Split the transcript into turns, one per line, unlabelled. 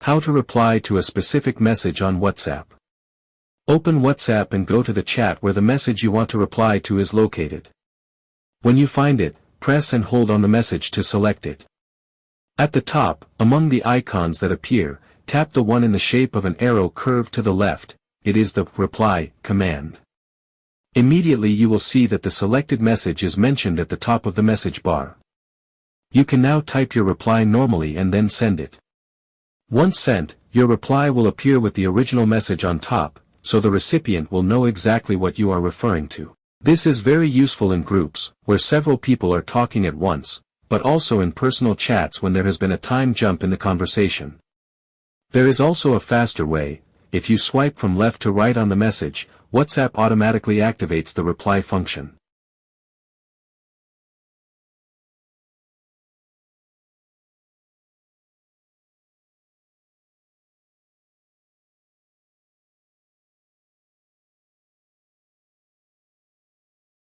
How to reply to a specific message on WhatsApp. Open WhatsApp and go to the chat where the message you want to reply to is located. When you find it, press and hold on the message to select it. At the top, among the icons that appear, tap the one in the shape of an arrow curved to the left. It is the reply command. Immediately you will see that the selected message is mentioned at the top of the message bar. You can now type your reply normally and then send it. Once sent, your reply will appear with the original message on top, so the recipient will know exactly what you are referring to. This is very useful in groups, where several people are talking at once, but also in personal chats when there has been a time jump in the conversation. There is also a faster way. If you swipe from left to right on the message, WhatsApp automatically activates the reply function.